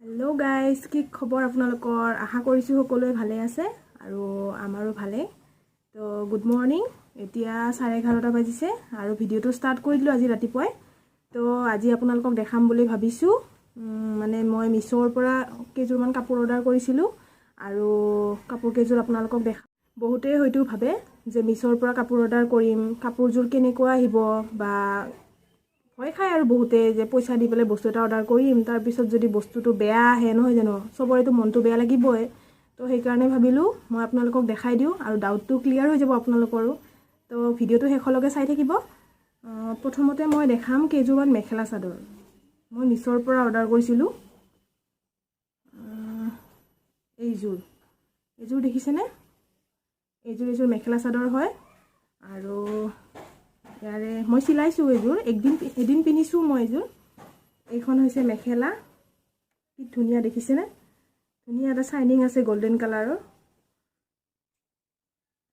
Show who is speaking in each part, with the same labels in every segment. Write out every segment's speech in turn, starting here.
Speaker 1: hello guys की खबर आपनालोকৰ आशा কৰিছো সকলোৱে ভালে আছে আৰু আমাৰো ভালে তো গুড মৰ্নিং এতিয়া 11:30 বাজিছে আৰু ভিডিওটো ষ্টাৰ্ট কৰি দিলো আজি ৰাতিপুৱাই তো আজি আপোনালোকক দেখাম বুলি ভাবিছো মানে মই মিশোৰ পৰা কেজুৰমান কাপোৰ অৰ্ডাৰ কৰিছিলো আৰু কাপোৰ কেজুৰ আপোনালোকক দেখা বহুতে হয়তো ভাবে যে মিশোৰ পৰা কাপোৰ অৰ্ডাৰ কৰিম কাপোৰজুৰ কেনেকুৱা আহিব বা হয় খাই আৰু বহুতে যে পইচা দি পেলে বস্তু এটা অৰ্ডাৰ কৰিম তাৰ পিছত যদি বস্তুটো বেয়া আহে নহয় জানো সবৰেটো মনটো বেয়া লাগিবই তো সেই কাৰণে ভাবিলো মই আপোনালোকক দেখাই দিও আৰু ডাউটটো ক্লিয়াৰ হৈ যাব আপোনালোকৰো তো ভিডিওটো শেষলৈকে চাই থাকিব প্ৰথমতে মই দেখাম কেজুৰমান মেখেলা চাদৰ মই মিশোৰ পৰা অৰ্ডাৰ কৰিছিলো এইজুৰ দেখিছেনে এইজুৰ মেখেলা চাদৰ হয় আৰু यारे মই সিলাইছো এজুৰ এদিন পিনিছো মই এজুৰ এইখন হৈছে মেখেলা কি ধুনিয়া দেখিছেনে ধুনিয়া এটা শাইনিং আছে গোল্ডেন কালাৰৰ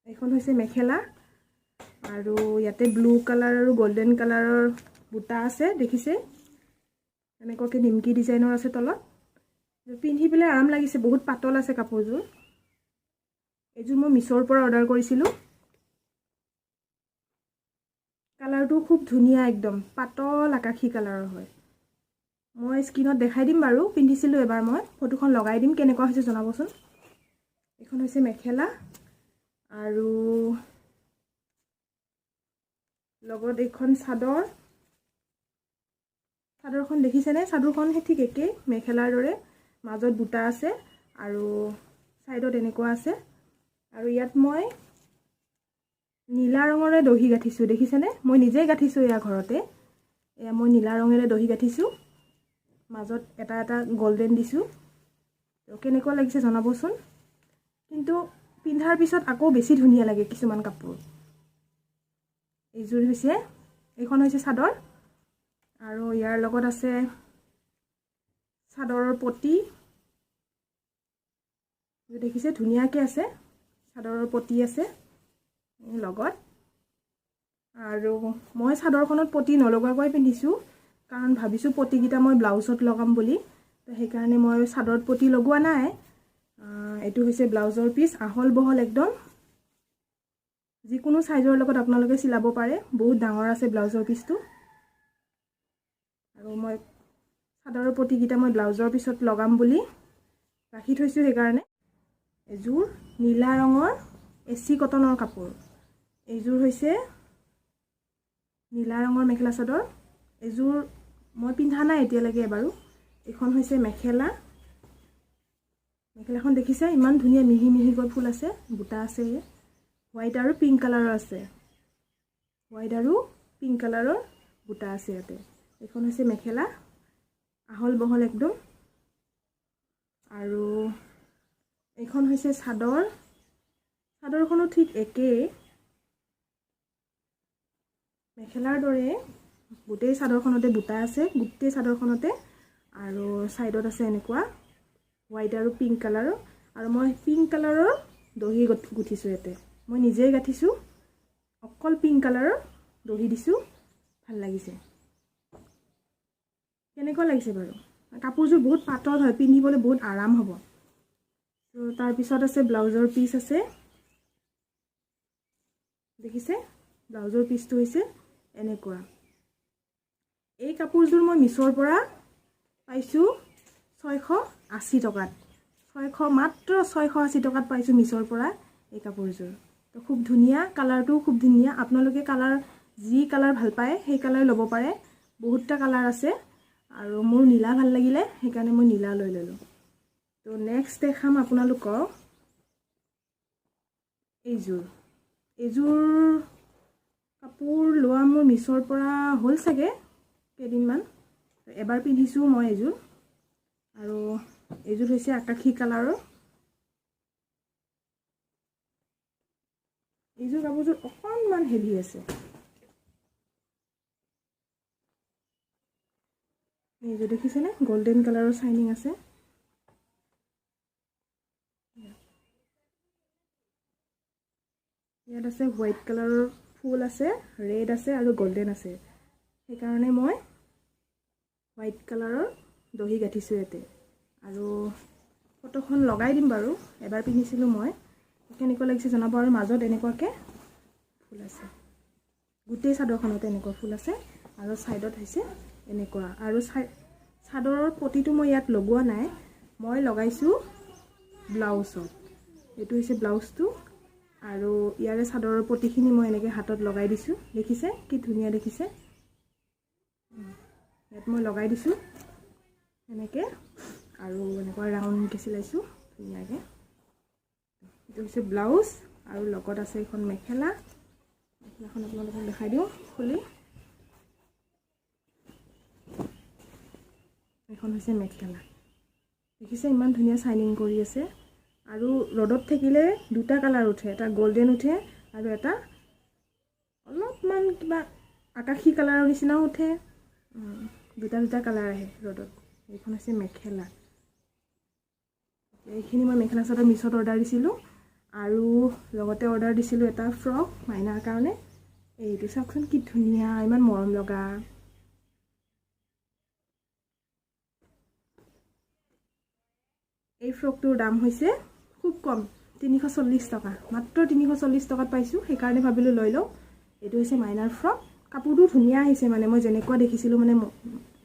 Speaker 1: এইখন হৈছে মেখেলা আৰু ইয়াতে ব্লু কালাৰ আৰু গোল্ডেন কালাৰৰ বুটা আছে দেখিছে এনেকৈ নিমকি ডিজাইনৰ আছে তলত পিন্ধি পেলে আৰাম লাগিছে বহুত পাতল আছে কাপোৰজুৰ এজুৰ মই মিশোৰ পৰা অৰ্ডাৰ কৰিছিলো কালাৰটো খুব ধুনিয়া একদম পাতল আকাশী কালাৰৰ হয় মই স্ক্ৰিনত দেখাই দিম বাৰু পিন্ধিছিলো এবাৰ মই ফটোখন লগাই দিম কেনেকুৱা হৈছে জনাবচোন এখন হৈছে মেখেলা আৰু লগত এখন চাদৰখন দেখিছেনে চাদৰখন ঠিক একে মেখেলাৰ দৰে মাজত বুটা আছে আৰু সাইডত এনেকুৱা আছে আৰু ইয়াত মই নীলা ৰঙৰে দহি গাঠিছো দেখিছেনে মই নিজে গাঠিছো ইয়া ঘৰতে এয়া মই নীলা ৰঙৰে দহি গাঠিছো মাজত এটা এটা গোল্ডেন দিছো তো কেনেকুৱা লাগিছে জনাবচোন কিন্তু পিন্ধাৰ পিছত আকৌ বেছি ধুনিয়া লাগে কিছুমান কাপোৰ এইজুৰ হৈছে এইখন হৈছে চাদৰ আৰু ইয়াৰ লগত আছে চাদৰৰ পটি দেখিছে ধুনিয়াকে আছে চাদৰৰ পটি আছে লগত আৰু মই চাদৰখনত পটি নলগাকৈ পিন্ধিছো কাৰণ ভাবিছো পটি গিটা মই ব্লাউজত লগাম বুলি তো সেই কাৰণে মই চাদৰত পটি লগোৱা নাই এটো হৈছে ব্লাউজৰ পিস আহল বহল একদম যিকোনো সাইজৰ লগত আপোনালোকে চিলাব পাৰে বহুত ডাঙৰ আছে ব্লাউজৰ পিসটো আৰু মই চাদৰৰ পটি গিটা মই ব্লাউজৰ পিছত লগাম বুলি ৰাখি থৈছো সেই কাৰণে এজুৰ নীলা ৰঙৰ এচি কটনৰ কাপোৰ এইজুৰ হৈছে নীলা ৰঙৰ মেখেলা চাদৰ এজুৰ মই পিন্ধা নাই এতিয়া লাগে বাৰু এখন হৈছে মেখেলাখন দেখিছে ইমান ধুনিয়া মিহি মিহি গৈ ফুল আছে বুটা আছে হোৱাইট আৰু পিংক কালাৰৰ আছে হোৱাইট আৰু পিংক কালাৰৰ বুটা আছে ইয়াতে এখন হৈছে মেখেলা আহল বহল একদম আৰু এখন হৈছে চাদৰখনো ঠিক একে মেখেলাৰ দৰে গোটেই চাদৰখনতে বুটা আছে গোটেই চাদৰখনতে আৰু সাইডত আছে এনেকুৱা হোৱাইট আৰু পিংক কালাৰৰ আৰু মই পিংক কালাৰৰ দহি গুঠিছো ইয়াতে মই নিজে গাঠিছো অকল পিংক কালাৰৰ দহি দিছো ভাল লাগিছে কেনেকুৱা লাগিছে বাৰু কাপোৰজুৰ বহুত পাতল হয় পিন্ধিবলৈ বহুত আৰাম হ'ব তো তাৰ পিছত আছে ব্লাউজৰ পিস আছে দেখিছে ব্লাউজৰ পিসটো হৈছে এনেকুৱা এই কাপোৰজুৰ মই মিশোৰ পৰা পাইছো 680 টকাত মাত্ৰ 680 টকাত পাইছো মিশোৰ পৰা এই কাপোৰজুৰ তো খুব ধুনিয়া কালাৰটো খুব ধুনিয়া আপোনালোকে কালাৰ যি কালাৰ ভাল পায় সেই কালাৰ ল'ব পাৰে বহুতটা কালাৰ আছে আৰু মোৰ নীলা ভাল লাগিলে সেই কাৰণে মই নীলা লৈ ললো তো নেক্সট দেখাম আপোনালোকক এইজুৰ কাপোৰ লোৱা মোৰ মিশোৰ পৰা হ'ল চাগে কেদিনমান এবাৰ পিন্ধিছো মই এইজুৰ আৰু এইজুৰ হৈছে আকাশী কালাৰৰ এইজুৰ কাপোৰজুৰ অকণমান হেভি আছে এইজুৰ দেখিছেনে গোল্ডেন কালাৰৰ শাইনিং আছে ইয়াত আছে হোৱাইট কালাৰৰ ফুল আছে ৰেড আছে আৰু গোল্ডেন আছে সেই কাৰণে মই হোৱাইট কালাৰৰ দহি গাঠিছো ইয়াতে আৰু ফটোখন লগাই দিম বাৰু এবাৰ পিন্ধিছিলোঁ মই কেনেকুৱা লাগিছে জনাব আৰু মাজত এনেকুৱাকৈ ফুল আছে গোটেই চাদৰখনত এনেকুৱা ফুল আছে আৰু সাইডত হৈছে এনেকুৱা আৰু চাদৰৰ পটিটো মই ইয়াত লগোৱা নাই মই লগাইছো ব্লাউজত এটো হৈছে ব্লাউজটো আৰু ইয়াৰে চাদৰৰ পটিখিনি মই এনেকৈ হাতত লগাই দিছো দেখিছে কি ধুনীয়া দেখিছে ইয়াত মই লগাই দিছো এনেকৈ আৰু এনেকুৱা ৰাউণ্ডকৈ চিলাইছো ধুনীয়াকৈ এটো হৈছে ব্লাউজ আৰু লগত আছে এখন মেখেলা মেখেলাখন আপোনালোকক দেখাই দিওঁ খুলি এখন হৈছে মেখেলা দেখিছে ইমান ধুনীয়া শাইনিং কৰি আছে আৰু ৰডত থাকিলে দুটা কালাৰ উঠে এটা গোল্ডেন উঠে আৰু এটা অলপমান কিবা আকাশী কালাৰৰ নিচিনাও উঠে দুটা কালাৰ আহে ৰডত এইখন হৈছে মেখেলা এইখিনি মই মেখেলা চাদৰ মিছত অৰ্ডাৰ দিছিলোঁ আৰু লগতে অৰ্ডাৰ দিছিলোঁ এটা ফ্ৰক মাইনাৰ কাৰণে এইটো চাওকচোন কি ধুনীয়া ইমান মৰম লগা এই ফ্ৰকটোৰ দাম হৈছে খুব কম 340 টকা মাত্ৰ 340 টকাত পাইছোঁ সেইকাৰণে ভাবিলোঁ লৈ লওঁ এইটো হৈছে মাইনাৰ ফ্ৰক কাপোৰটো ধুনীয়া আহিছে মানে মই যেনেকুৱা দেখিছিলোঁ মানে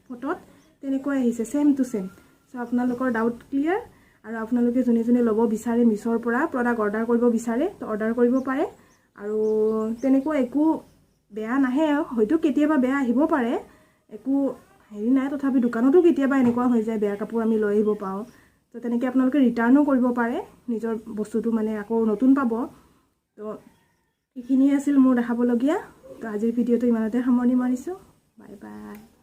Speaker 1: ফটোত তেনেকুৱাই আহিছে সেম টু সেম সো আপোনালোকৰ ডাউট ক্লিয়াৰ আৰু আপোনালোকে যোনে যোনে ল'ব বিচাৰে মিছৰ পৰা প্ৰডাক্ট অৰ্ডাৰ কৰিব বিচাৰে তো অৰ্ডাৰ কৰিব পাৰে আৰু তেনেকুৱা একো বেয়া নাহে হয়তো কেতিয়াবা বেয়া আহিব পাৰে একো হেৰি নাই তথাপি দোকানতো কেতিয়াবা এনেকুৱা হৈ যায় বেয়া কাপোৰ আমি লৈ আহিব পাওঁ তো তেনেকৈ আপোনালোকে ৰিটাৰ্ণো কৰিব পাৰে নিজৰ বস্তুটো মানে আকৌ নতুন পাব তো এইখিনিয়ে আছিল মোৰ দেখাবলগীয়া তো আজিৰ ভিডিঅ'টো ইমানতে সামৰণি মাৰিছোঁ বাই বাই